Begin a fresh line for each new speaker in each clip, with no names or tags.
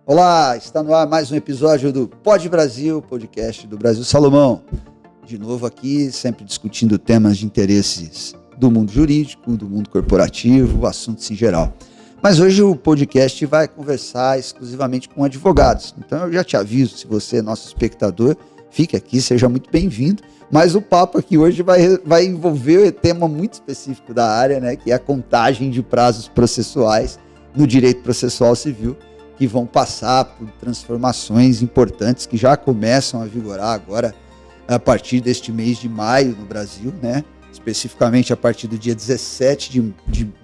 Olá, está no ar mais um episódio do Pod Brasil, podcast do Brasil Salomão. De novo aqui, sempre discutindo temas de interesses do mundo jurídico, do mundo corporativo, assuntos em geral. Mas hoje o podcast vai conversar exclusivamente com advogados. Então eu já te aviso, se você é nosso espectador, fique aqui, seja muito bem-vindo. Mas o papo aqui hoje vai envolver um tema muito específico da área, né, que é a contagem de prazos processuais no direito processual civil, que vão passar por transformações importantes que já começam a vigorar agora a partir deste mês de maio no Brasil, né? Especificamente a partir do dia 17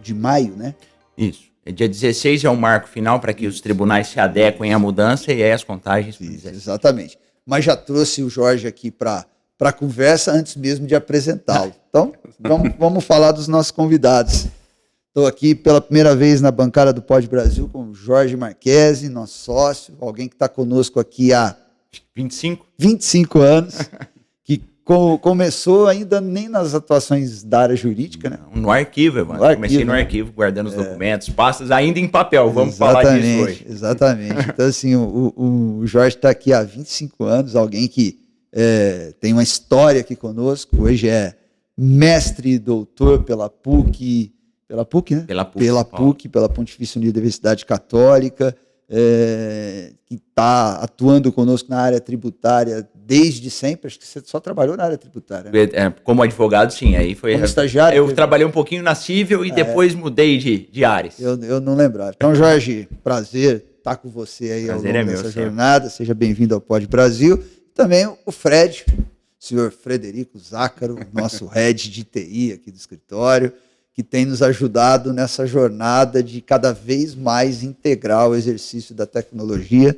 de maio, né?
Isso. Dia 16 é o marco final para que os tribunais se adequem à mudança e aí as contagens...
Isso, exatamente. Mas já trouxe o Jorge aqui para a conversa antes mesmo de apresentá-lo. Então, vamos falar dos nossos convidados. Estou aqui pela primeira vez na bancada do Pod Brasil com o Jorge Marchesi, nosso sócio, alguém que está conosco aqui há 25 anos, que começou ainda nem nas atuações da área jurídica, né?
No arquivo, Evandro. Comecei no arquivo, guardando os documentos, pastas, ainda em papel. Vamos falar disso hoje.
Exatamente. Então, assim, o Jorge está aqui há 25 anos, alguém que tem uma história aqui conosco, hoje é mestre e doutor pela PUC, né? Pela PUC, pela Pontifícia Universidade Católica, que está atuando conosco na área tributária desde sempre. Acho que você só trabalhou na área tributária, né?
Como advogado, sim. Aí foi.
Como estagiário?
Eu trabalhei um pouquinho na Cível e depois mudei de áreas.
Eu não lembrava. Então, Jorge, prazer estar com você aí ao longo dessa jornada. Seja bem-vindo ao Pod Brasil. Também o Fred, o senhor Frederico Zácaro, nosso head de TI aqui do escritório, que tem nos ajudado nessa jornada de cada vez mais integrar o exercício da tecnologia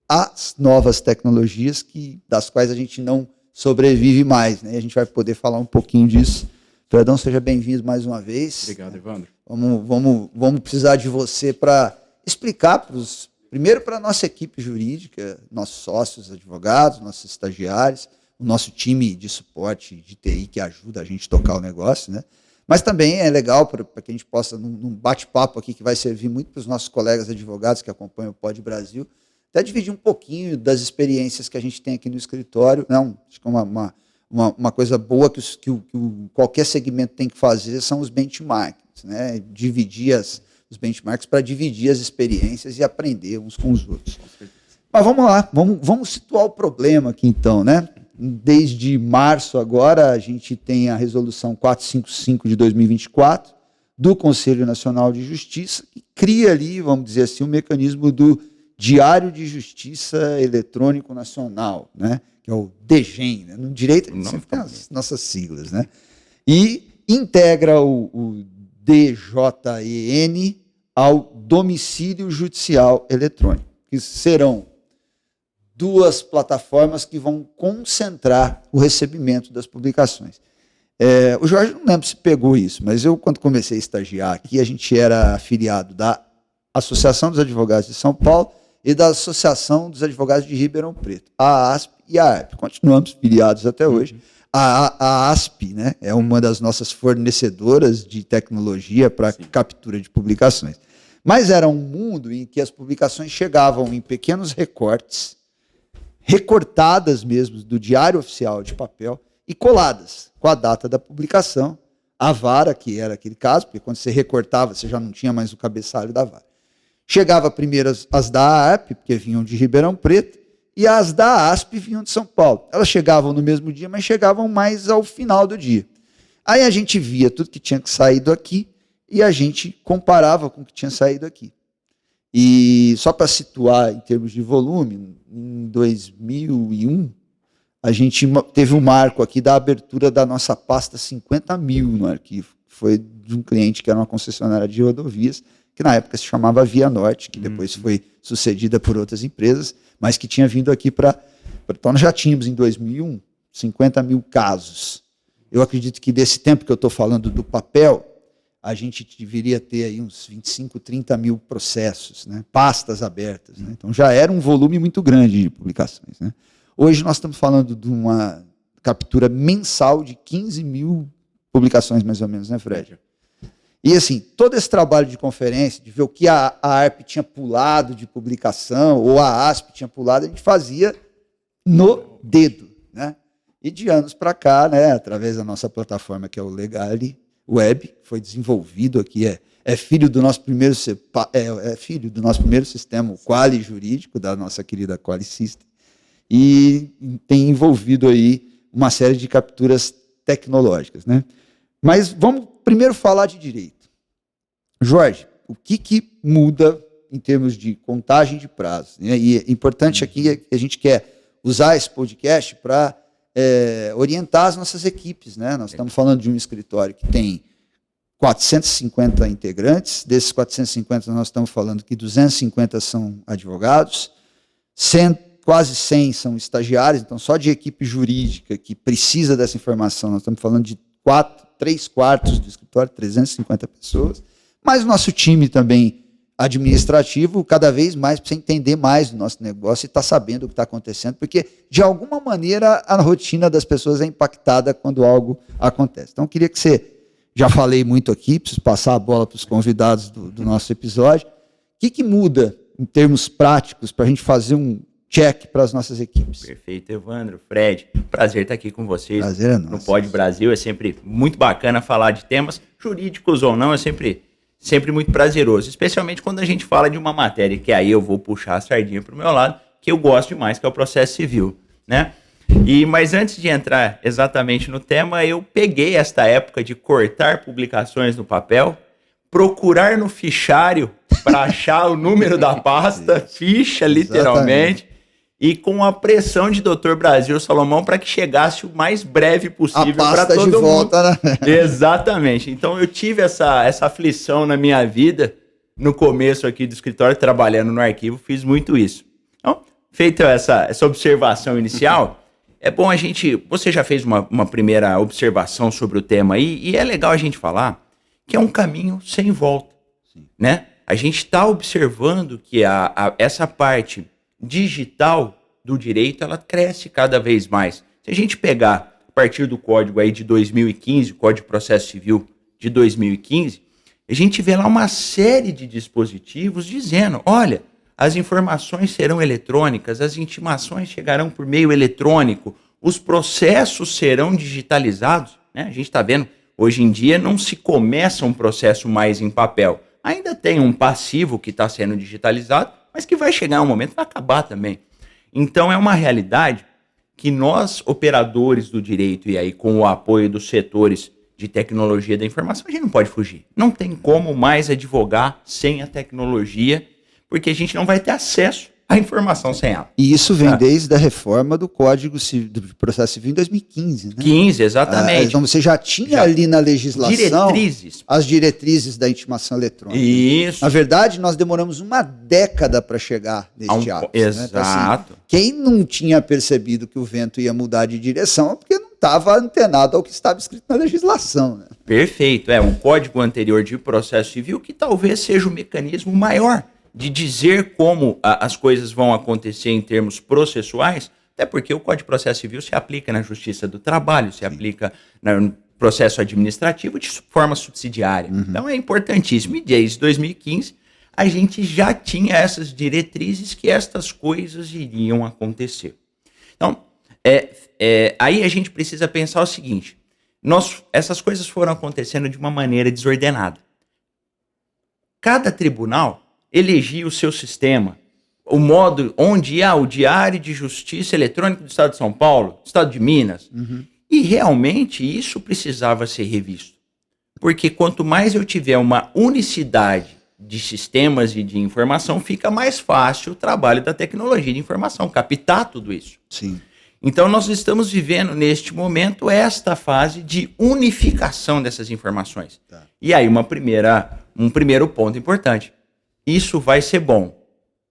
às novas tecnologias das quais a gente não sobrevive mais, né? A gente vai poder falar um pouquinho disso. Fredão, seja bem-vindo mais uma vez.
Obrigado, Evandro.
Vamos precisar de você para explicar primeiro para a nossa equipe jurídica, nossos sócios, advogados, nossos estagiários, o nosso time de suporte de TI que ajuda a gente a tocar o negócio, né? Mas também é legal para que a gente possa, num bate-papo aqui que vai servir muito para os nossos colegas advogados que acompanham o Pod Brasil, até dividir um pouquinho das experiências que a gente tem aqui no escritório. Não, acho que uma coisa boa que qualquer segmento tem que fazer são os benchmarks, né? Dividir os benchmarks para dividir as experiências e aprender uns com os outros. Mas vamos lá, vamos situar o problema aqui então, né? Desde março agora, a gente tem a resolução 455 de 2024 do Conselho Nacional de Justiça, que cria ali, vamos dizer assim, um mecanismo do Diário de Justiça Eletrônico Nacional, né? Que é o DGEN, né? No direito a gente sempre tem as nossas siglas, né? E integra o DJEN ao Domicílio Judicial Eletrônico, que serão duas plataformas que vão concentrar o recebimento das publicações. O Jorge não lembro se pegou isso, mas eu, quando comecei a estagiar aqui, a gente era afiliado da Associação dos Advogados de São Paulo e da Associação dos Advogados de Ribeirão Preto, a ASP e a ARP. Continuamos filiados até hoje. A ASP, né, é uma das nossas fornecedoras de tecnologia para captura de publicações. Mas era um mundo em que as publicações chegavam em pequenos recortadas mesmo do Diário Oficial de papel e coladas com a data da publicação, a vara, que era aquele caso, porque quando você recortava, você já não tinha mais o cabeçalho da vara. Chegava primeiro as da ARP, porque vinham de Ribeirão Preto, e as da ASP vinham de São Paulo. Elas chegavam no mesmo dia, mas chegavam mais ao final do dia. Aí a gente via tudo que tinha saído aqui e a gente comparava com o que tinha saído aqui. E só para situar em termos de volume, em 2001, a gente teve um marco aqui da abertura da nossa pasta 50 mil no arquivo. Foi de um cliente que era uma concessionária de rodovias, que na época se chamava Via Norte, que depois foi sucedida por outras empresas, mas que tinha vindo aqui para... Então nós já tínhamos em 2001 50 mil casos. Eu acredito que desse tempo que eu estou falando do papel, a gente deveria ter aí uns 25, 30 mil processos, né? Pastas abertas, né? Então já era um volume muito grande de publicações, né? Hoje nós estamos falando de uma captura mensal de 15 mil publicações, mais ou menos, né, Fred? E assim, todo esse trabalho de conferência, de ver o que a ARP tinha pulado de publicação, ou a ASP tinha pulado, a gente fazia no dedo, né? E de anos para cá, né, através da nossa plataforma, que é o Legale Web, que foi desenvolvido aqui, é filho do nosso primeiro filho do nosso primeiro sistema, o Quali jurídico, da nossa querida Quali System, e tem envolvido aí uma série de capturas tecnológicas, né? Mas vamos primeiro falar de direito. Jorge, o que muda em termos de contagem de prazos? Né? E é importante aqui é que a gente quer usar esse podcast para orientar as nossas equipes, né? Nós estamos falando de um escritório que tem 450 integrantes, desses 450 nós estamos falando que 250 são advogados, quase 100 são estagiários, então só de equipe jurídica que precisa dessa informação, nós estamos falando de 3/4 do escritório, 350 pessoas, mas o nosso time também administrativo, cada vez mais precisa entender mais do nosso negócio e estar sabendo o que está acontecendo, porque, de alguma maneira, a rotina das pessoas é impactada quando algo acontece. Então, eu queria que você, já falei muito aqui, preciso passar a bola para os convidados do nosso episódio, o que muda, em termos práticos, para a gente fazer um check para as nossas equipes?
Perfeito, Evandro, Fred, prazer estar aqui com vocês.
Prazer é nosso.
No Pod Brasil, é sempre muito bacana falar de temas jurídicos ou não, é sempre muito prazeroso, especialmente quando a gente fala de uma matéria que aí eu vou puxar a sardinha para o meu lado, que eu gosto demais, que é o processo civil, né? Mas antes de entrar exatamente no tema, eu peguei esta época de cortar publicações no papel, procurar no fichário para achar o número da pasta, ficha literalmente, e com a pressão de Dr. Brasil Salomão para que chegasse o mais breve possível para todo mundo.
Volta, né?
Exatamente. Então eu tive essa aflição na minha vida, no começo aqui do escritório, trabalhando no arquivo, fiz muito isso. Então, feita essa observação inicial, é bom a gente... Você já fez uma primeira observação sobre o tema aí, e é legal a gente falar que é um caminho sem volta, né? A gente está observando que essa parte digital do direito, ela cresce cada vez mais. Se a gente pegar a partir do código aí de 2015, o Código de Processo Civil de 2015, a gente vê lá uma série de dispositivos dizendo, olha, as informações serão eletrônicas, as intimações chegarão por meio eletrônico, os processos serão digitalizados, né? A gente está vendo, hoje em dia não se começa um processo mais em papel. Ainda tem um passivo que está sendo digitalizado, mas que vai chegar um momento que vai acabar também. Então é uma realidade que nós, operadores do direito, e aí com o apoio dos setores de tecnologia da informação, a gente não pode fugir. Não tem como mais advogar sem a tecnologia, porque a gente não vai ter acesso à informação sem ela.
E isso vem desde a reforma do Código do Processo Civil em 2015, né?
15, exatamente.
Então você já tinha ali na legislação as diretrizes da intimação eletrônica.
Isso.
Na verdade, nós demoramos uma década para chegar neste ápice.
Exato.
Né? Então, assim, quem não tinha percebido que o vento ia mudar de direção é porque não estava antenado ao que estava escrito na legislação. Né?
Perfeito. Um código anterior de processo civil que talvez seja o mecanismo maior de dizer como as coisas vão acontecer em termos processuais, até porque o Código de Processo Civil se aplica na Justiça do Trabalho, se aplica no processo administrativo de forma subsidiária. Então é importantíssimo. E desde 2015, a gente já tinha essas diretrizes que estas coisas iriam acontecer. Então, aí a gente precisa pensar o seguinte, essas coisas foram acontecendo de uma maneira desordenada. Cada tribunal elegia o seu sistema, o modo onde há o Diário de Justiça Eletrônico do Estado de São Paulo, do Estado de Minas. E realmente isso precisava ser revisto. Porque quanto mais eu tiver uma unicidade de sistemas e de informação, fica mais fácil o trabalho da tecnologia de informação, captar tudo isso.
Sim.
Então nós estamos vivendo neste momento esta fase de unificação dessas informações. Tá. E aí um primeiro ponto importante. Isso vai ser bom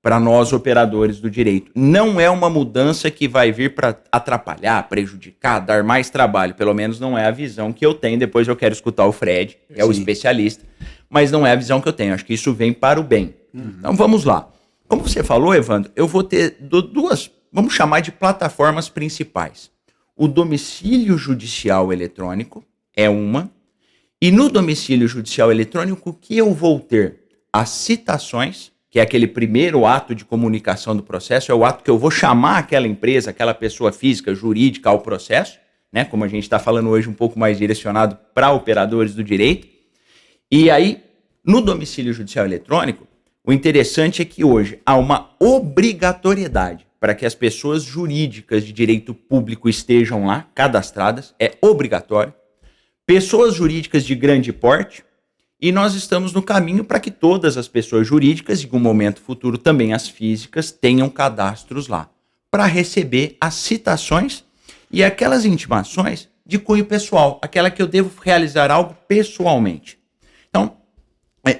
para nós operadores do direito. Não é uma mudança que vai vir para atrapalhar, prejudicar, dar mais trabalho. Pelo menos não é a visão que eu tenho. Depois eu quero escutar o Fred, que é o especialista. Mas não é a visão que eu tenho. Acho que isso vem para o bem. Então vamos lá. Como você falou, Evandro, eu vou ter duas, vamos chamar de plataformas principais. O domicílio judicial eletrônico é uma. E no domicílio judicial eletrônico, o que eu vou ter? As citações, que é aquele primeiro ato de comunicação do processo, é o ato que eu vou chamar aquela empresa, aquela pessoa física, jurídica ao processo, né? Como a gente está falando hoje, um pouco mais direcionado para operadores do direito. E aí, no domicílio judicial eletrônico, o interessante é que hoje há uma obrigatoriedade para que as pessoas jurídicas de direito público estejam lá, cadastradas, é obrigatório. Pessoas jurídicas de grande porte, e nós estamos no caminho para que todas as pessoas jurídicas, em um momento futuro também as físicas, tenham cadastros lá, para receber as citações e aquelas intimações de cunho pessoal, aquela que eu devo realizar algo pessoalmente. Então,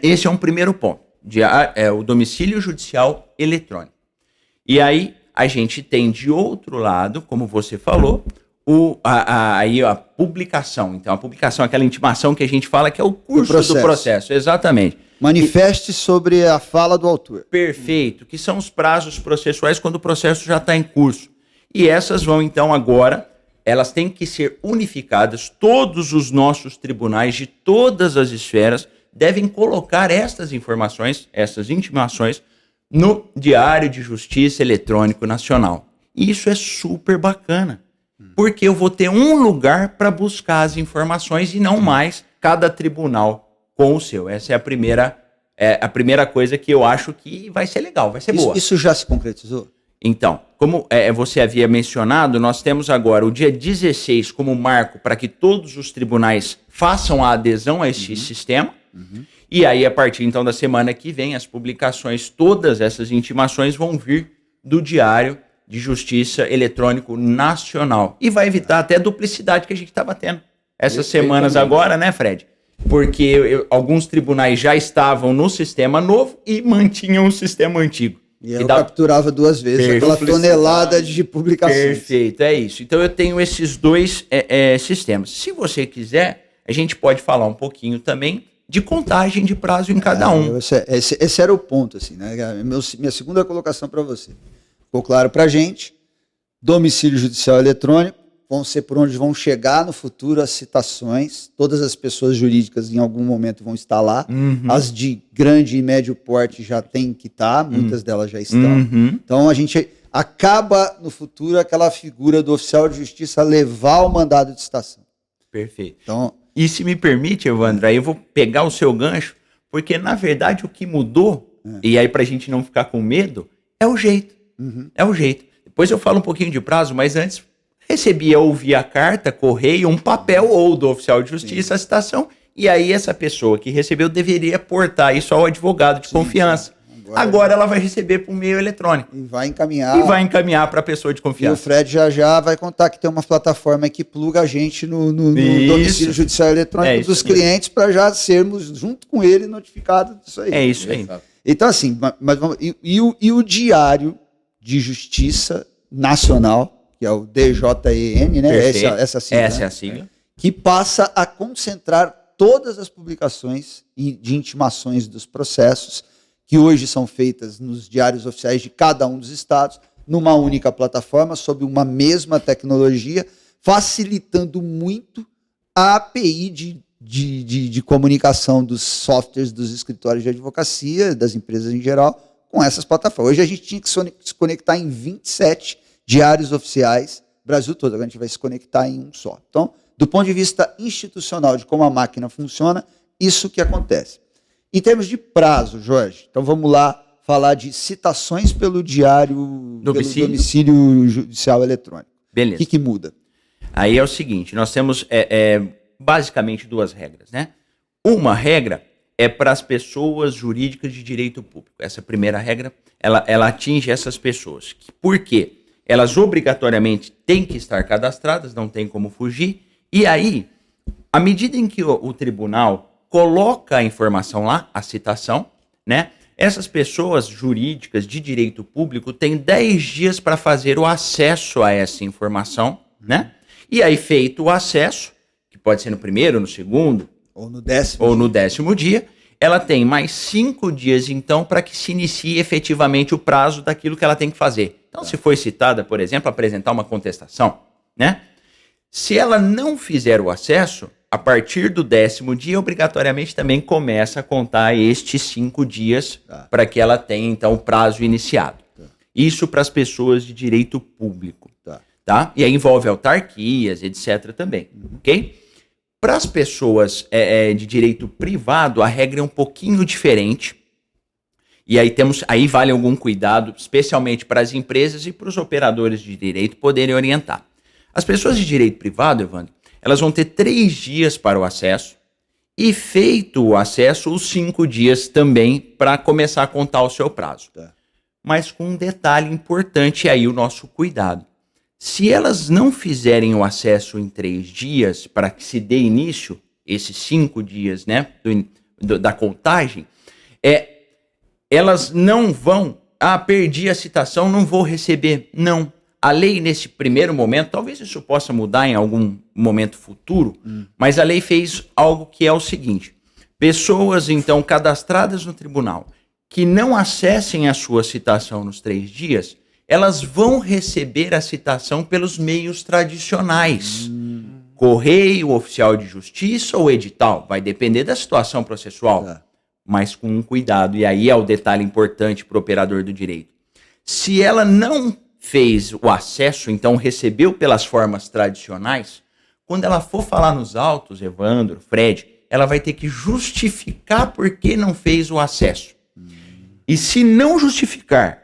esse é um primeiro ponto, o domicílio judicial eletrônico. E aí, a gente tem de outro lado, como você falou, a publicação. Então, a publicação, aquela intimação que a gente fala que é o curso do processo. Exatamente.
Manifeste sobre a fala do autor.
Perfeito, que são os prazos processuais quando o processo já está em curso. E essas vão, então, agora, elas têm que ser unificadas. Todos os nossos tribunais de todas as esferas devem colocar estas informações, essas intimações, no Diário de Justiça Eletrônico Nacional. E isso é super bacana, porque eu vou ter um lugar para buscar as informações e não mais cada tribunal com o seu. Essa é a primeira coisa que eu acho que vai ser legal, vai ser boa.
Isso já se concretizou?
Então, como você havia mencionado, nós temos agora o dia 16 como marco para que todos os tribunais façam a adesão a esse sistema. E aí, a partir então da semana que vem, as publicações, todas essas intimações vão vir do Diário de Justiça Eletrônico Nacional. E vai evitar até a duplicidade que a gente estava tendo essas semanas agora, né, Fred? Porque alguns tribunais já estavam no sistema novo e mantinham o sistema antigo.
E eu capturava 2 vezes aquela tonelada de publicações.
Perfeito, é isso. Então eu tenho esses dois sistemas. Se você quiser, a gente pode falar um pouquinho também de contagem de prazo em cada um.
Esse era o ponto, assim, né? Minha segunda colocação para você. Ficou claro para a gente, domicílio judicial eletrônico, vão ser por onde vão chegar no futuro as citações, todas as pessoas jurídicas em algum momento vão estar lá, as de grande e médio porte já têm que estar, muitas delas já estão. Então a gente acaba no futuro aquela figura do oficial de justiça levar o mandado de citação.
Perfeito.
Então,
e se me permite, Evandro, aí eu vou pegar o seu gancho, porque na verdade o que mudou, e aí pra gente não ficar com medo, é o jeito. É o jeito. Depois eu falo um pouquinho de prazo, mas antes recebia ou via carta, correio, um papel ou do oficial de justiça a citação, e aí essa pessoa que recebeu deveria portar isso ao advogado de confiança. Agora ela vai receber por meio eletrônico.
E vai encaminhar
para a pessoa de confiança.
E o Fred já vai contar que tem uma plataforma que pluga a gente no domicílio judicial eletrônico dos clientes para já sermos, junto com ele, notificados disso aí.
É isso aí.
Então, assim, e o Diário de Justiça Nacional, que é o DJEN, né? Essa
é a sigla.
Que passa a concentrar todas as publicações de intimações dos processos que hoje são feitas nos diários oficiais de cada um dos estados, numa única plataforma, sob uma mesma tecnologia, facilitando muito a API de comunicação dos softwares dos escritórios de advocacia, das empresas em geral, com essas plataformas. Hoje a gente tinha que se conectar em 27 diários oficiais, Brasil todo, agora a gente vai se conectar em um só. Então, do ponto de vista institucional, de como a máquina funciona, isso que acontece. Em termos de prazo, Jorge, então vamos lá falar de citações pelo domicílio judicial eletrônico.
Beleza.
O que muda?
Aí é o seguinte, nós temos basicamente 2 regras, né? Uma regra é para as pessoas jurídicas de direito público. Essa primeira regra, ela atinge essas pessoas. Por quê? Elas obrigatoriamente têm que estar cadastradas, não tem como fugir. E aí, à medida em que o tribunal coloca a informação lá, a citação, né? Essas pessoas jurídicas de direito público têm 10 dias para fazer o acesso a essa informação, né? E aí, feito o acesso, que pode ser no primeiro, no segundo,
ou no 10º
dia, ela tem mais 5 dias, então, para que se inicie efetivamente o prazo daquilo que ela tem que fazer. Então, se foi citada, por exemplo, apresentar uma contestação, né? Se ela não fizer o acesso, a partir do 10º dia, obrigatoriamente também começa a contar estes 5 dias para que ela tenha, então, o prazo iniciado. Isso para as pessoas de direito público. Tá? E aí envolve autarquias, etc. também. Ok? Para as pessoas de direito privado, a regra é um pouquinho diferente. E aí vale algum cuidado, especialmente para as empresas e para os operadores de direito poderem orientar. As pessoas de direito privado, Evandro, elas vão ter 3 dias para o acesso e feito o acesso, os 5 dias também para começar a contar o seu prazo. Mas com um detalhe importante aí, o nosso cuidado. Se elas não fizerem o acesso em 3 dias para que se dê início, esses 5 dias, né, da contagem, elas não vão, perdi a citação, não vou receber. Não. A lei, nesse primeiro momento, talvez isso possa mudar em algum momento futuro, mas a lei fez algo que é o seguinte: pessoas, então, cadastradas no tribunal, que não acessem a sua citação nos 3 dias, elas vão receber a citação pelos meios tradicionais. Correio, oficial de justiça ou edital. Vai depender da situação processual, mas com um cuidado. E aí é o detalhe importante para o operador do direito. Se ela não fez o acesso, então recebeu pelas formas tradicionais, quando ela for falar nos autos, Evandro, Fred, ela vai ter que justificar por que não fez o acesso. E se não justificar,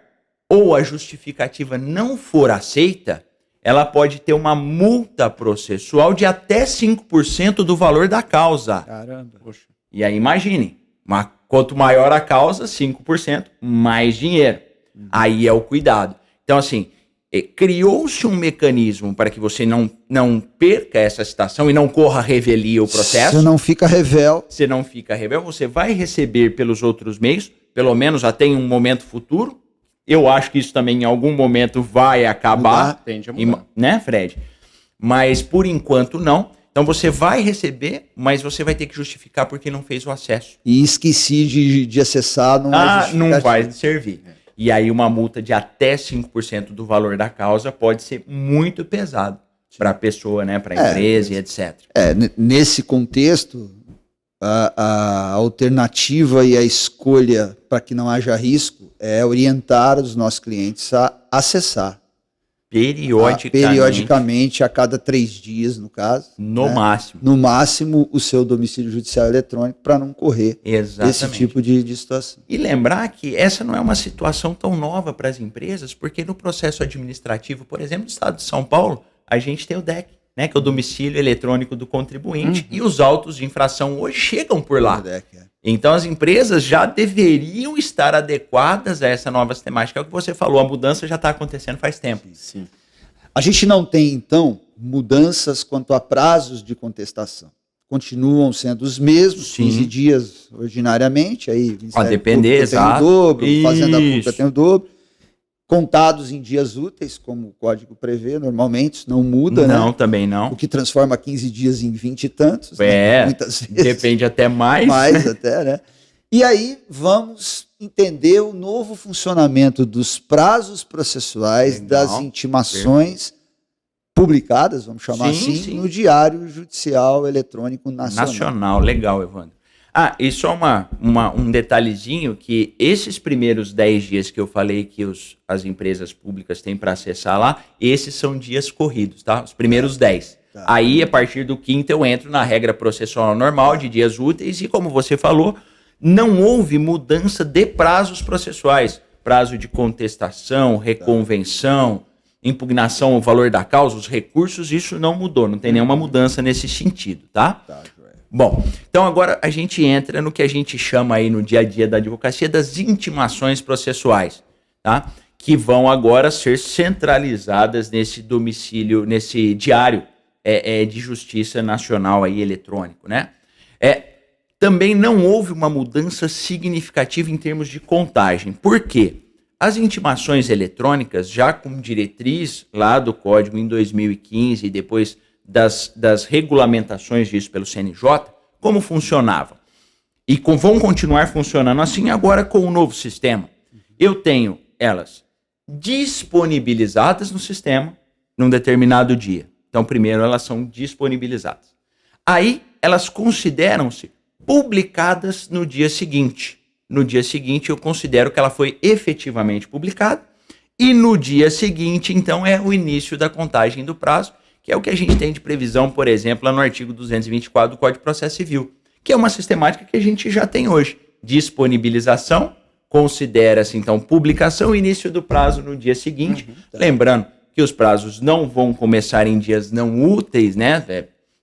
ou a justificativa não for aceita, ela pode ter uma multa processual de até 5% do valor da causa.
Caramba. Poxa.
E aí imagine, quanto maior a causa, 5%, mais dinheiro. Aí é o cuidado. Então, assim, criou-se um mecanismo para que você não perca essa citação e não corra revelia o processo.
Você não fica revel.
Você vai receber pelos outros meios, pelo menos até em um momento futuro. Eu acho que isso também em algum momento vai acabar.
Tende a mudar.
Né, Fred? Mas por enquanto não. Então você vai receber, mas você vai ter que justificar porque não fez o acesso.
E esqueci de acessar,
não vai servir. E aí uma multa de até 5% do valor da causa pode ser muito pesado para a pessoa, né, para a empresa e etc.
Nesse contexto, a alternativa e a escolha para que não haja risco é orientar os nossos clientes a acessar. Periodicamente, a cada 3 dias, no caso.
Máximo.
No máximo, o seu domicílio judicial eletrônico para não correr esse tipo de situação.
E lembrar que essa não é uma situação tão nova para as empresas, porque no processo administrativo, por exemplo, no estado de São Paulo, a gente tem o DEC, né, que é o domicílio eletrônico do contribuinte, e os autos de infração hoje chegam por lá. Então as empresas já deveriam estar adequadas a essa nova sistemática. É o que você falou, a mudança já está acontecendo faz tempo.
Sim. A gente não tem, então, mudanças quanto a prazos de contestação. Continuam sendo os mesmos, 15 dias ordinariamente, aí
a depender, exato.
Tem o dobro, Fazenda Pública tem o dobro. Contados em dias úteis, como o código prevê, normalmente, isso não muda,
Não,
né?
também não.
O que transforma 15 dias em 20 e tantos,
né?
Muitas vezes.
Depende até mais.
Mais até, né? E aí vamos entender o novo funcionamento dos prazos processuais, das intimações publicadas, vamos chamar assim, no Diário Judicial Eletrônico Nacional.
Legal, Evandro. E só um detalhezinho, que esses primeiros 10 dias que eu falei que as empresas públicas têm para acessar lá, esses são dias corridos, tá? Os primeiros 10. Aí, a partir do 5º, eu entro na regra processual normal de dias úteis e, como você falou, não houve mudança de prazos processuais. Prazo de contestação, reconvenção, impugnação ao valor da causa, os recursos, isso não mudou, não tem nenhuma mudança nesse sentido, tá? Bom, então agora a gente entra no que a gente chama aí no dia a dia da advocacia das intimações processuais, tá? Que vão agora ser centralizadas nesse domicílio, nesse diário de justiça nacional aí eletrônico, né? Também não houve uma mudança significativa em termos de contagem. Por quê? As intimações eletrônicas, já com diretriz lá do Código em 2015 e depois das regulamentações disso pelo CNJ, como funcionavam? E vão continuar funcionando assim agora com o novo sistema. Eu tenho elas disponibilizadas no sistema num determinado dia. Então, primeiro elas são disponibilizadas. Aí, elas consideram-se publicadas no dia seguinte. No dia seguinte, eu considero que ela foi efetivamente publicada. E no dia seguinte, então, é o início da contagem do prazo, que é o que a gente tem de previsão, por exemplo, lá no artigo 224 do Código de Processo Civil, que é uma sistemática que a gente já tem hoje. Disponibilização, considera-se, então, publicação e início do prazo no dia seguinte. Lembrando que os prazos não vão começar em dias não úteis, né?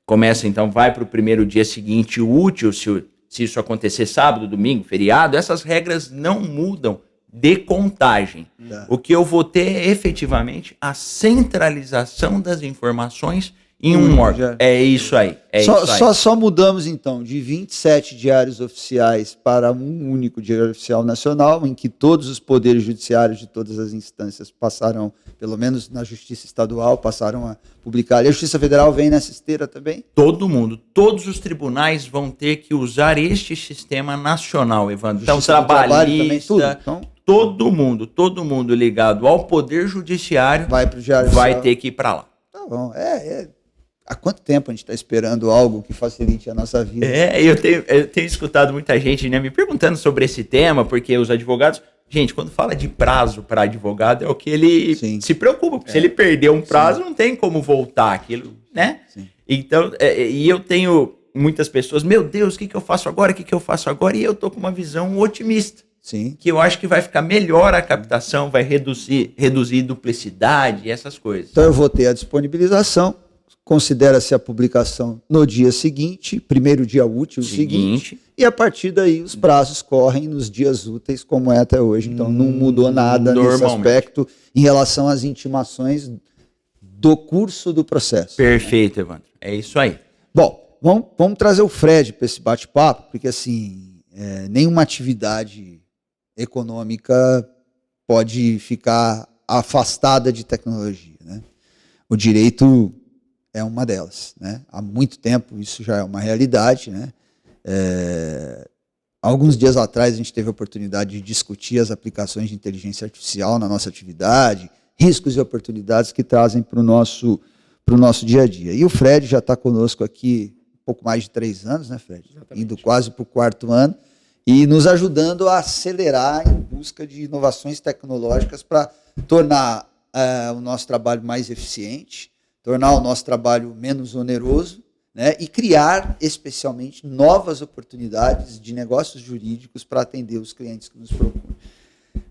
Começa, então, vai para o primeiro dia seguinte útil, se isso acontecer sábado, domingo, feriado, essas regras não mudam de contagem. O que eu vou ter é efetivamente a centralização das informações em um órgão. É isso aí.
Só mudamos, então, de 27 diários oficiais para um único diário oficial nacional, em que todos os poderes judiciários de todas as instâncias passaram, pelo menos na Justiça Estadual, passaram a publicar. E a Justiça Federal vem nessa esteira também?
Todo mundo, todos os tribunais vão ter que usar este sistema nacional, Evandro. Então, trabalhista, também, tudo. Então, todo mundo ligado ao Poder Judiciário vai ter que ir para lá.
Tá bom, há quanto tempo a gente está esperando algo que facilite a nossa vida?
Eu tenho escutado muita gente, né, me perguntando sobre esse tema, porque os advogados... Gente, quando fala de prazo para advogado, é o que ele se preocupa, porque se ele perder um prazo, não tem como voltar aquilo, né? Sim. Então, e eu tenho muitas pessoas, meu Deus, o que eu faço agora? O que eu faço agora? E eu tô com uma visão otimista.
Sim.
Que eu acho que vai ficar melhor a captação, vai reduzir duplicidade e essas coisas.
Então eu vou ter a disponibilização, considera-se a publicação no dia seguinte, primeiro dia útil seguinte, e a partir daí os prazos correm nos dias úteis, como é até hoje. Então não mudou nada nesse aspecto em relação às intimações do curso do processo.
Perfeito, Evandro. É isso aí.
Bom, vamos trazer o Fred para esse bate-papo, porque assim, nenhuma atividade econômica pode ficar afastada de tecnologia, né? O direito é uma delas, né? Há muito tempo isso já é uma realidade, né? Alguns dias atrás a gente teve a oportunidade de discutir as aplicações de inteligência artificial na nossa atividade, riscos e oportunidades que trazem para o nosso dia a dia. E o Fred já está conosco aqui um pouco mais de 3 anos, né, Fred? Exatamente. Indo quase para o 4º ano, e nos ajudando a acelerar em busca de inovações tecnológicas para tornar o nosso trabalho mais eficiente, tornar o nosso trabalho menos oneroso, né, e criar, especialmente, novas oportunidades de negócios jurídicos para atender os clientes que nos procuram.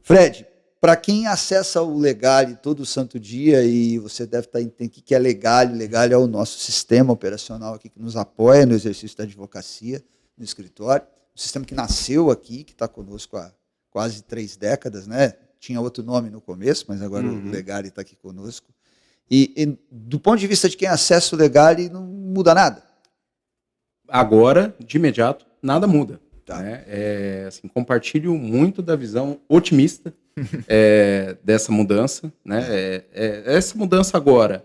Fred, para quem acessa o Legale todo santo dia, e você deve estar entendendo o que é Legale, Legale é o nosso sistema operacional aqui que nos apoia no exercício da advocacia, no escritório, um sistema que nasceu aqui, que está conosco há quase 3 décadas, né? Tinha outro nome no começo, mas agora o Legale está aqui conosco. E do ponto de vista de quem acessa o Legale, não muda nada?
Agora, de imediato, nada muda.
Tá.
Né? Assim, compartilho muito da visão otimista dessa mudança. Né? Essa mudança agora,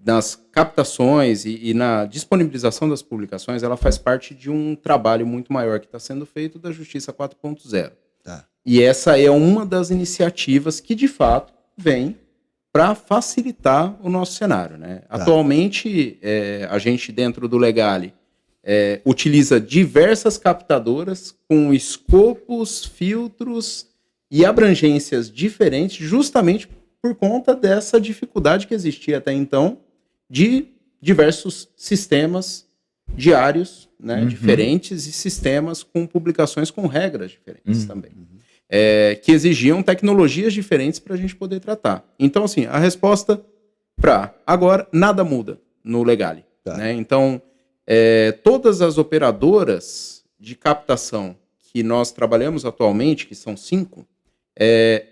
nas captações e na disponibilização das publicações, ela faz parte de um trabalho muito maior que está sendo feito da Justiça 4.0.
Tá.
E essa é uma das iniciativas que, de fato, vem para facilitar o nosso cenário. Né? Tá. Atualmente, a gente, dentro do Legale, utiliza diversas captadoras com escopos, filtros e abrangências diferentes, justamente por conta dessa dificuldade que existia até então de diversos sistemas diários, né, diferentes, e sistemas com publicações com regras diferentes também. Que exigiam tecnologias diferentes para a gente poder tratar. Então, assim, a resposta para agora, nada muda no Legale.
Tá.
Né? Então, todas as operadoras de captação que nós trabalhamos atualmente, que são 5,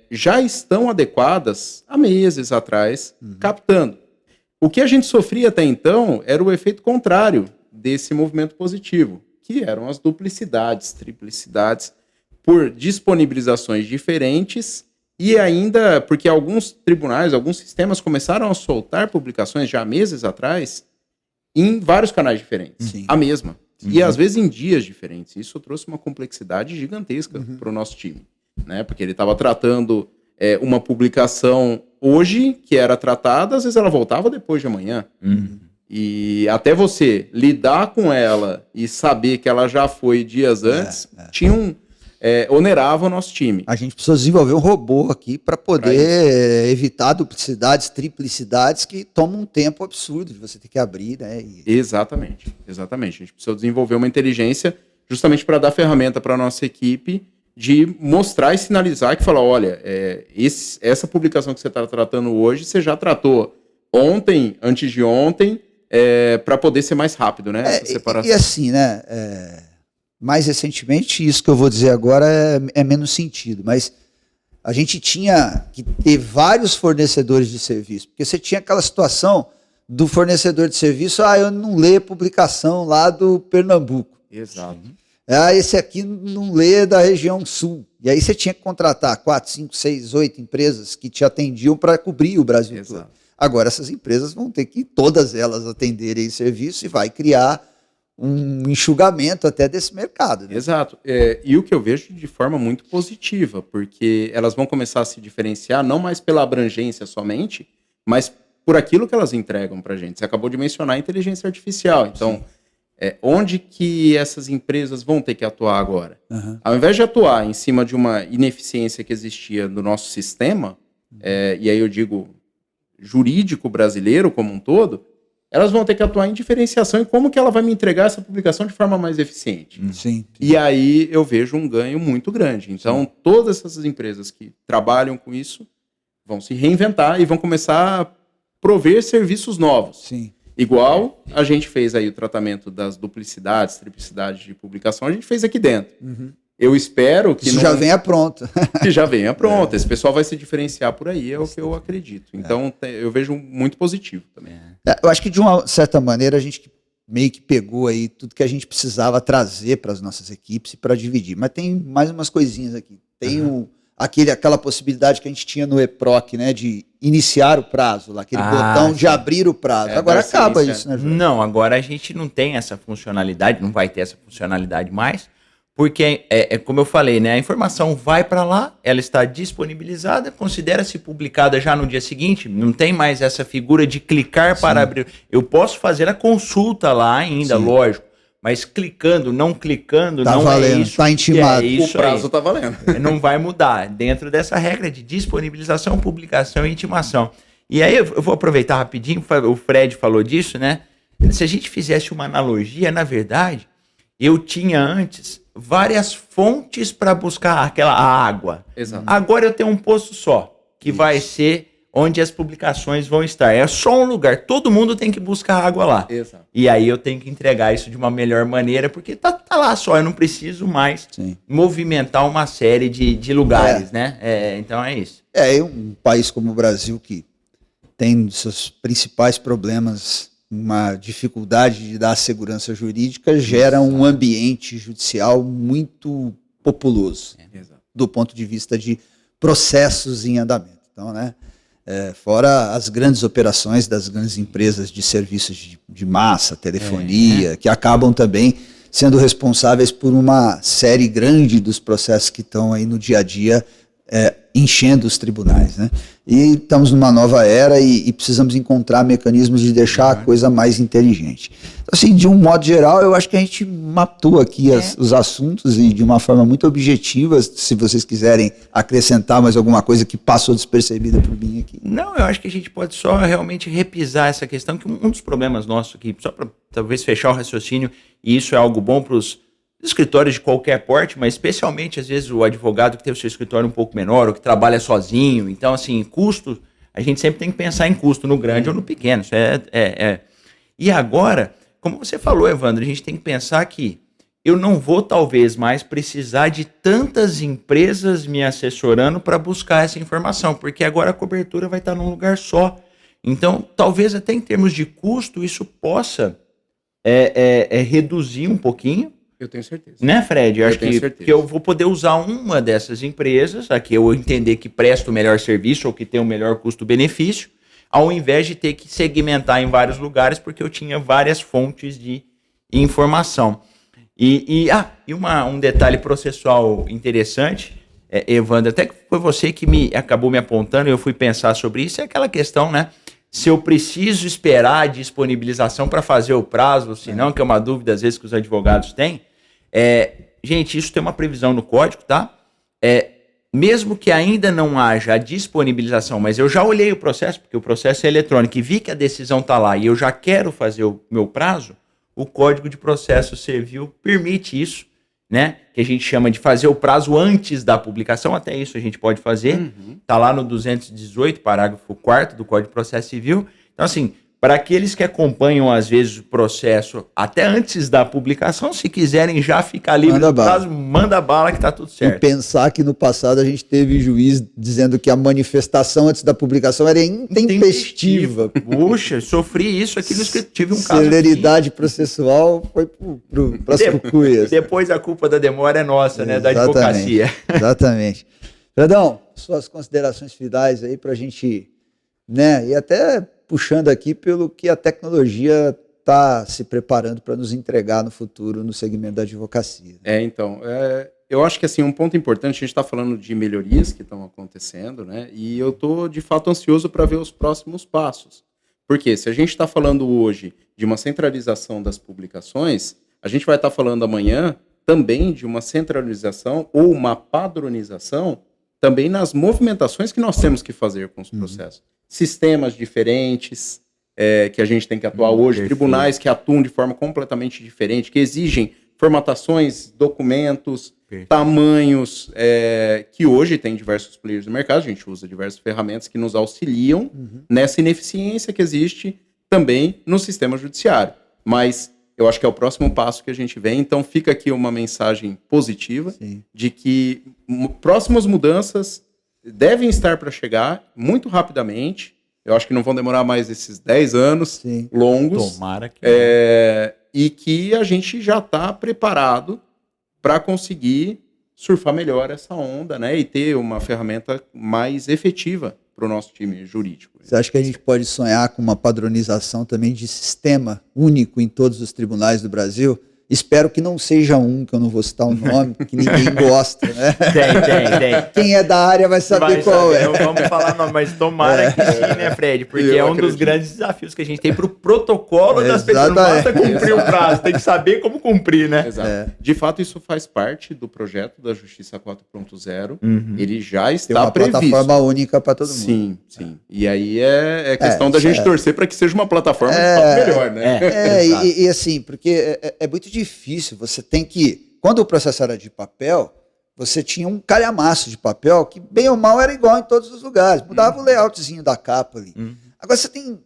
já estão adequadas há meses atrás, captando. O que a gente sofria até então era o efeito contrário desse movimento positivo, que eram as duplicidades, triplicidades, por disponibilizações diferentes, e ainda porque alguns tribunais, alguns sistemas começaram a soltar publicações já há meses atrás em vários canais diferentes, a mesma. E às vezes em dias diferentes. Isso trouxe uma complexidade gigantesca para o nosso time, né? Porque ele estava tratando uma publicação hoje, que era tratada, às vezes ela voltava depois de amanhã. E até você lidar com ela e saber que ela já foi dias antes, onerava o nosso time.
A gente precisou desenvolver um robô aqui para poder evitar duplicidades, triplicidades que tomam um tempo absurdo de você ter que abrir, né?
Exatamente. A gente precisou desenvolver uma inteligência justamente para dar ferramenta para a nossa equipe de mostrar e sinalizar que fala, olha, essa publicação que você está tratando hoje, você já tratou ontem, antes de ontem, para poder ser mais rápido, né? Essa separação.
E assim, né? Mais recentemente, isso que eu vou dizer agora é menos sentido, mas a gente tinha que ter vários fornecedores de serviço, porque você tinha aquela situação do fornecedor de serviço, eu não leio publicação lá do Pernambuco.
Exato.
Esse aqui não lê da região sul. E aí você tinha que contratar 4, 5, 6, 8 empresas que te atendiam para cobrir o Brasil todo. Agora essas empresas vão ter que todas elas atenderem esse serviço e vai criar um enxugamento até desse mercado. Né?
Exato. E o que eu vejo de forma muito positiva, porque elas vão começar a se diferenciar não mais pela abrangência somente, mas por aquilo que elas entregam para a gente. Você acabou de mencionar a inteligência artificial. Então, onde que essas empresas vão ter que atuar agora?
Uhum.
Ao invés de atuar em cima de uma ineficiência que existia no nosso sistema, e aí eu digo jurídico brasileiro como um todo, elas vão ter que atuar em diferenciação em como que ela vai me entregar essa publicação de forma mais eficiente.
Sim.
E aí eu vejo um ganho muito grande. Então, todas essas empresas que trabalham com isso vão se reinventar e vão começar a prover serviços novos.
Sim.
Igual a gente fez aí o tratamento das duplicidades, triplicidades de publicação, a gente fez aqui dentro.
Uhum.
Eu espero que
isso já venha pronto.
Que já venha pronto. Esse pessoal vai se diferenciar por aí, é o que eu acredito. Então, eu vejo muito positivo também.
Eu acho que, de uma certa maneira, a gente meio que pegou aí tudo que a gente precisava trazer para as nossas equipes e para dividir. Mas tem mais umas coisinhas aqui. Tem aquela possibilidade que a gente tinha no EPROC, né, de iniciar o prazo, lá, aquele botão de abrir o prazo. Agora acaba isso, né, Jorge?
Não, agora a gente não tem essa funcionalidade, não vai ter essa funcionalidade mais. Porque, como eu falei, né, a informação vai para lá, ela está disponibilizada, considera-se publicada já no dia seguinte, não tem mais essa figura de clicar para abrir. Eu posso fazer a consulta lá ainda, lógico, mas clicando, não clicando,
tá
não
valendo,
é isso.
tá intimado.
O prazo está valendo.
Não vai mudar, dentro dessa regra de disponibilização, publicação e intimação. E aí eu vou aproveitar rapidinho, o Fred falou disso, né? Se a gente fizesse uma analogia, na verdade, eu tinha antes várias fontes para buscar aquela água.
Exato.
Agora eu tenho um poço só, que vai ser onde as publicações vão estar. É só um lugar, todo mundo tem que buscar água lá.
Exato.
E aí eu tenho que entregar isso de uma melhor maneira, porque tá lá só, eu não preciso mais movimentar uma série de lugares, né? Então é isso.
Um país como o Brasil, que tem seus principais problemas, uma dificuldade de dar segurança jurídica, gera um ambiente judicial muito populoso, do ponto de vista de processos em andamento. Então, né, fora as grandes operações das grandes empresas de serviços de massa, telefonia, que acabam também sendo responsáveis por uma série grande dos processos que estão aí no dia a dia enchendo os tribunais, né? E estamos numa nova era e precisamos encontrar mecanismos de deixar a coisa mais inteligente. Então, assim, de um modo geral, eu acho que a gente matou aqui os assuntos e de uma forma muito objetiva. Se vocês quiserem acrescentar mais alguma coisa que passou despercebida por mim aqui.
Não, eu acho que a gente pode só realmente repisar essa questão, que um dos problemas nossos aqui, só para talvez fechar o raciocínio, e isso é algo bom para os escritórios de qualquer porte, mas especialmente, às vezes, o advogado que tem o seu escritório um pouco menor, ou que trabalha sozinho. Então, assim, custo, a gente sempre tem que pensar em custo, no grande ou no pequeno. Isso E agora, como você falou, Evandro, a gente tem que pensar que eu não vou, talvez, mais precisar de tantas empresas me assessorando para buscar essa informação, porque agora a cobertura vai estar num lugar só. Então, talvez até em termos de custo, isso possa reduzir um pouquinho.
Eu tenho certeza.
Né, Fred? Eu acho que eu vou poder usar uma dessas empresas, a que eu entender que presta o melhor serviço ou que tem o melhor custo-benefício, ao invés de ter que segmentar em vários lugares, porque eu tinha várias fontes de informação. E um detalhe processual interessante, Evandro, até que foi você que acabou me apontando, e eu fui pensar sobre isso, é aquela questão, né? se eu preciso esperar a disponibilização para fazer o prazo, ou se não, que é uma dúvida às vezes que os advogados têm. Gente, isso tem uma previsão no código, tá? Mesmo que ainda não haja a disponibilização, mas eu já olhei o processo, porque o processo é eletrônico, e vi que a decisão está lá e eu já quero fazer o meu prazo, o Código de Processo Civil permite isso, né? Que a gente chama de fazer o prazo antes da publicação, até isso a gente pode fazer. Está lá no 218, parágrafo 4º do Código de Processo Civil. Então, assim, para aqueles que acompanham, às vezes, o processo até antes da publicação, se quiserem já ficar livre do prazo, manda bala que tá tudo certo.
E pensar que no passado a gente teve juiz dizendo que a manifestação antes da publicação era intempestiva.
Puxa, sofri isso aqui no escritório. Tive um caso.
Celeridade processual foi para as cucuias.
Depois a culpa da demora é nossa, né? Da advocacia.
Exatamente. Fredão, suas considerações finais aí para a gente, né? E até puxando aqui pelo que a tecnologia está se preparando para nos entregar no futuro no segmento da advocacia.
Eu acho que assim, um ponto importante, a gente está falando de melhorias que estão acontecendo, né? E eu estou de fato ansioso para ver os próximos passos. Porque se a gente está falando hoje de uma centralização das publicações, a gente vai estar falando amanhã também de uma centralização ou uma padronização também nas movimentações que nós temos que fazer com os processos. Sistemas diferentes que a gente tem que atuar hoje, tribunais que atuam de forma completamente diferente, que exigem formatações, documentos, tamanhos, que hoje tem diversos players no mercado, a gente usa diversas ferramentas que nos auxiliam nessa ineficiência que existe também no sistema judiciário. Mas eu acho que é o próximo passo que a gente vê, então fica aqui uma mensagem positiva de que próximas mudanças devem estar para chegar muito rapidamente. Eu acho que não vão demorar mais esses 10 anos longos.
Tomara que
e que a gente já está preparado para conseguir surfar melhor essa onda, né? E ter uma ferramenta mais efetiva para o nosso time jurídico.
Você acha que a gente pode sonhar com uma padronização também de sistema único em todos os tribunais do Brasil? Espero que não seja um, que eu não vou citar o nome, que ninguém gosta, né?
Tem.
Quem é da área vai saber qual é.
Não vamos falar nome, mas tomara que sim, né, Fred? Porque é um dos grandes desafios que a gente tem para o protocolo das pessoas. Não basta cumprir o prazo, tem que saber como cumprir, né?
Exato. De fato, isso faz parte do projeto da Justiça 4.0. Ele já está
previsto. Tem uma plataforma única para todo mundo.
Sim. E aí é questão da gente torcer para que seja uma plataforma melhor, né?
E assim, porque é muito difícil, você tem que... Quando o processo era de papel, você tinha um calhamaço de papel que, bem ou mal, era igual em todos os lugares. Mudava o layoutzinho da capa ali. Agora, você tem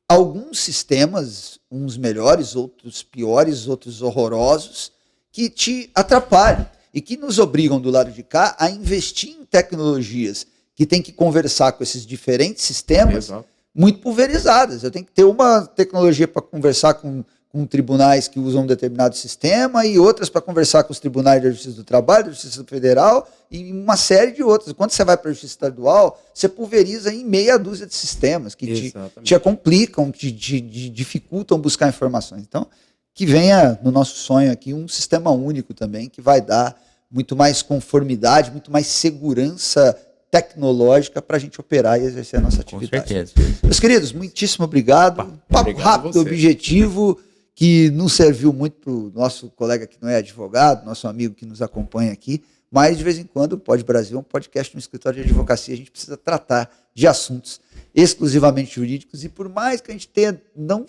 alguns sistemas, uns melhores, outros piores, outros horrorosos, que te atrapalham e que nos obrigam, do lado de cá, a investir em tecnologias que tem que conversar com esses diferentes sistemas muito pulverizadas. Eu tenho que ter uma tecnologia para conversar com tribunais que usam um determinado sistema e outras para conversar com os tribunais da Justiça do Trabalho, da Justiça Federal e uma série de outras. Quando você vai para a Justiça Estadual, você pulveriza em meia dúzia de sistemas que te complicam, te dificultam buscar informações. Então, que venha no nosso sonho aqui um sistema único também, que vai dar muito mais conformidade, muito mais segurança tecnológica para a gente operar e exercer a nossa atividade.
Com certeza.
Meus queridos, muitíssimo obrigado. Papo rápido, objetivo, que não serviu muito para o nosso colega que não é advogado, nosso amigo que nos acompanha aqui, mas de vez em quando o Pod Brasil é um podcast no escritório de advocacia, a gente precisa tratar de assuntos exclusivamente jurídicos e por mais que a gente tenta não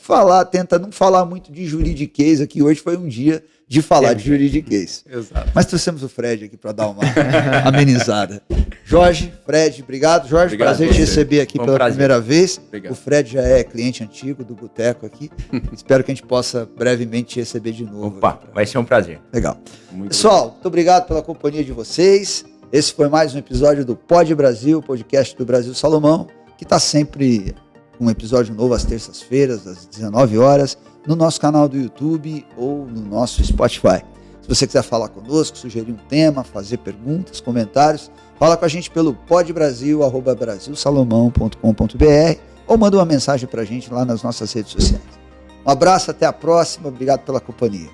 falar muito de juridiquês aqui, hoje foi um dia de falar de juridiquês.
Exato.
Mas trouxemos o Fred aqui para dar uma amenizada. Jorge, Fred, obrigado. Jorge,
obrigado,
prazer te receber aqui pela primeira vez.
Obrigado.
O Fred já é cliente antigo do Boteco aqui. Espero que a gente possa brevemente te receber de novo.
Opa, vai ser um prazer.
Legal. Pessoal, muito obrigado pela companhia de vocês. Esse foi mais um episódio do Pod Brasil, podcast do Brasil Salomão, que está sempre um episódio novo às terças-feiras, às 19 horas, no nosso canal do YouTube ou no nosso Spotify. Se você quiser falar conosco, sugerir um tema, fazer perguntas, comentários, fala com a gente pelo podbrasil@brasilsalomão.com.br ou manda uma mensagem para a gente lá nas nossas redes sociais. Um abraço, até a próxima, obrigado pela companhia.